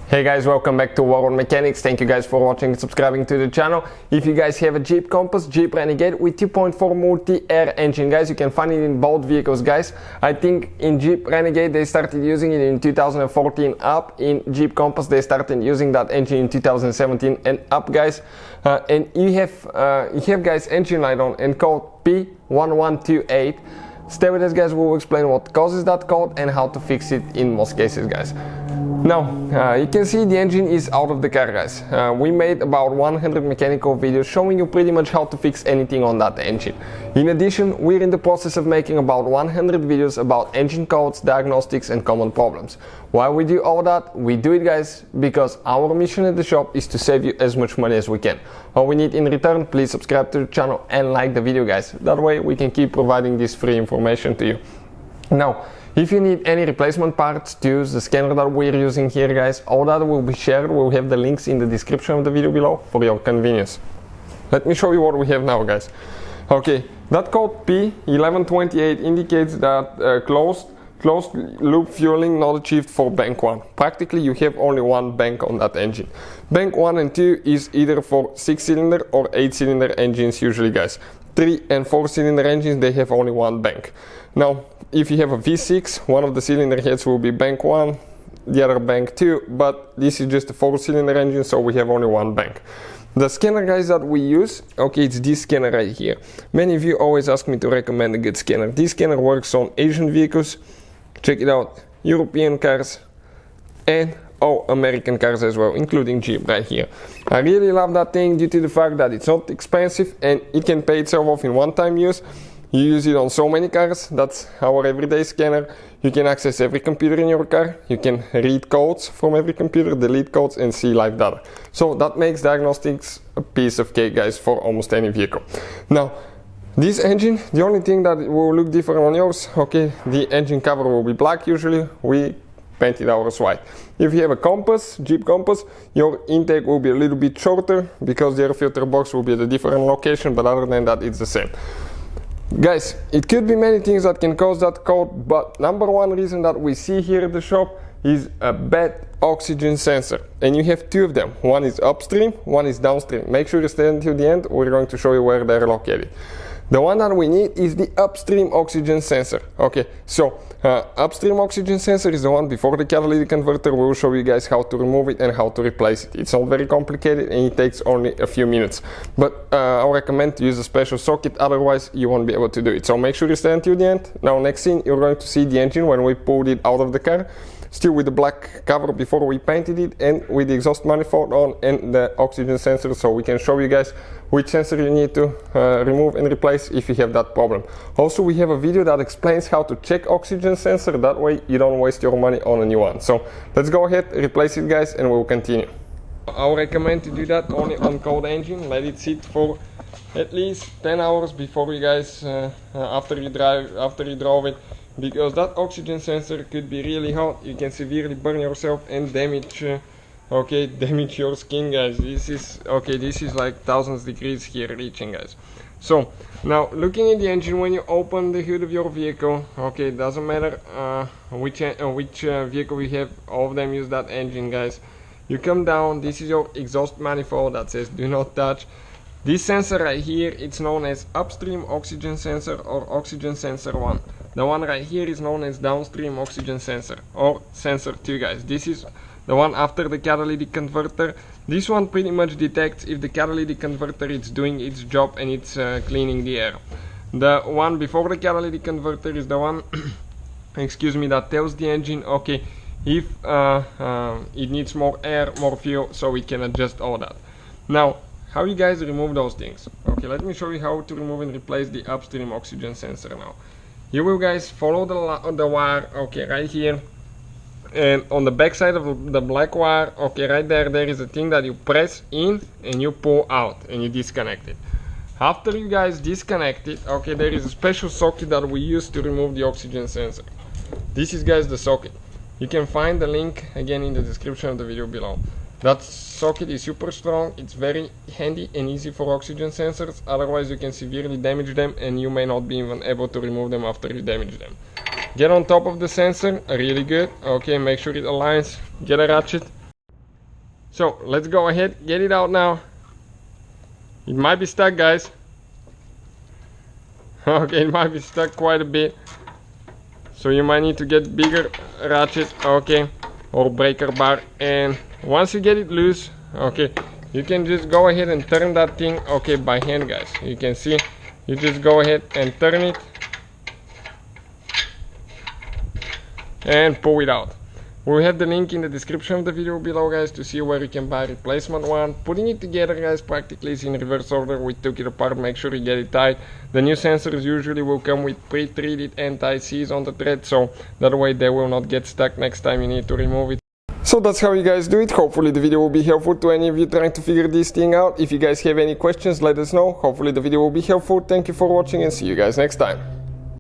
Hey guys, welcome back to World Mechanics. Thank you guys for watching and subscribing to the channel. If you guys have a Jeep Compass, Jeep Renegade with 2.4 multi-air engine, guys, you can find it in both vehicles, guys. I think in Jeep Renegade they started using it in 2014 up. In Jeep Compass they started using that engine in 2017 and up, guys. And you have guys engine light on and code P1128. Stay with us, guys. We will explain what causes that code and how to fix it in most cases, guys. Now, you can see the engine is out of the car, guys. We made about 100 mechanical videos showing you pretty much how to fix anything on that engine. In addition, we're in the process of making about 100 videos about engine codes, diagnostics and common problems. Why we do all that? We do it, guys, because our mission at the shop is to save you as much money as we can. All we need in return, please subscribe to the channel and like the video, guys. That way we can keep providing this free information to you. Now, if you need any replacement parts to use the scanner that we're using here, guys, all that will be shared. We'll have the links in the description of the video below for your convenience. Let me show you what we have now, guys. Okay, that code P1128 indicates that closed loop fueling not achieved for bank 1. Practically you have only one bank on that engine. Bank 1 and 2 is either for 6-cylinder or 8-cylinder engines usually, guys. 3 and 4-cylinder engines, they have only one bank. Now, if you have a V6, one of the cylinder heads will be bank 1, the other bank 2, but this is just a 4-cylinder engine, so we have only one bank. The scanner, guys, that we use, okay, it's this scanner right here. Many of you always ask me to recommend a good scanner. This scanner works on Asian vehicles, check it out, European cars, and all American cars as well, including Jeep right here. I really love that thing due to the fact that it's not expensive and it can pay itself off in one-time use. You use it on so many cars. That's our everyday scanner. You can access every computer in your car. You can read codes from every computer, delete codes and see live data. So that makes diagnostics a piece of cake, guys, for almost any vehicle. Now, this engine, the only thing that will look different on yours, okay, the engine cover will be black usually. We painted ours white. If you have a Compass, Jeep Compass, your intake will be a little bit shorter because the air filter box will be at a different location, but other than that it's the same. Guys, it could be many things that can cause that code, but number one reason that we see here at the shop is a bad oxygen sensor. And you have two of them. One is upstream, one is downstream. Make sure you stay until the end. We're going to show you where they're located. The one that we need is the upstream oxygen sensor. Okay, so upstream oxygen sensor is the one before the catalytic converter. We will show you guys how to remove it and how to replace it. It's not very complicated and it takes only a few minutes. But I recommend to use a special socket, otherwise you won't be able to do it. So make sure you stay until the end. Now next thing, you're going to see the engine when we pulled it out of the car. Still with the black cover before we painted it and with the exhaust manifold on and the oxygen sensor, so we can show you guys which sensor you need to remove and replace if you have that problem. Also, we have a video that explains how to check oxygen sensor, that way you don't waste your money on a new one. So let's go ahead, replace it, guys, and we'll continue. I would recommend to do that only on cold engine. Let it sit for at least 10 hours before you guys, after you drove it. Because that oxygen sensor could be really hot. You can severely burn yourself and damage your skin, guys. This is like thousands of degrees here reaching, guys. So now looking at the engine, when you open the hood of your vehicle, okay, it doesn't matter which vehicle we have, all of them use that engine, guys. You come down, this is your exhaust manifold that says do not touch. This sensor right here, it's known as upstream oxygen sensor or oxygen sensor 1. The one right here is known as downstream oxygen sensor or sensor 2, guys. This is the one after the catalytic converter. This one pretty much detects if the catalytic converter is doing its job and it's cleaning the air. The one before the catalytic converter is the one excuse me, that tells the engine, okay, if it needs more air, more fuel, so we can adjust all that. Now, how you guys remove those things? Okay, let me show you how to remove and replace the upstream oxygen sensor now. You will, guys, follow the wire, okay, right here, and on the back side of the black wire, okay, right there is a thing that you press in and you pull out and you disconnect it. After you guys disconnect it, okay, there is a special socket that we use to remove the oxygen sensor. This is, guys, the socket. You can find the link again in the description of the video below. That socket is super strong, it's very handy and easy for oxygen sensors, otherwise you can severely damage them and you may not be even able to remove them after you damage them. Get on top of the sensor, really good, okay, make sure it aligns, get a ratchet, So let's go ahead, get it out now. It might be stuck, guys. Okay, it might be stuck quite a bit, so you might need to get bigger ratchet, okay, or breaker bar. And once you get it loose, okay, you can just go ahead and turn that thing, okay, by hand, guys. You can see, you just go ahead and turn it and pull it out. We'll have the link in the description of the video below, guys, to see where you can buy replacement one. Putting it together, guys, practically is in reverse order. We took it apart, make sure you get it tight. The new sensors usually will come with pre-treated anti-seize on the thread, so that way they will not get stuck next time you need to remove it. So that's how you guys do it. Hopefully the video will be helpful to any of you trying to figure this thing out. If you guys have any questions, let us know. Hopefully the video will be helpful. Thank you for watching and see you guys next time.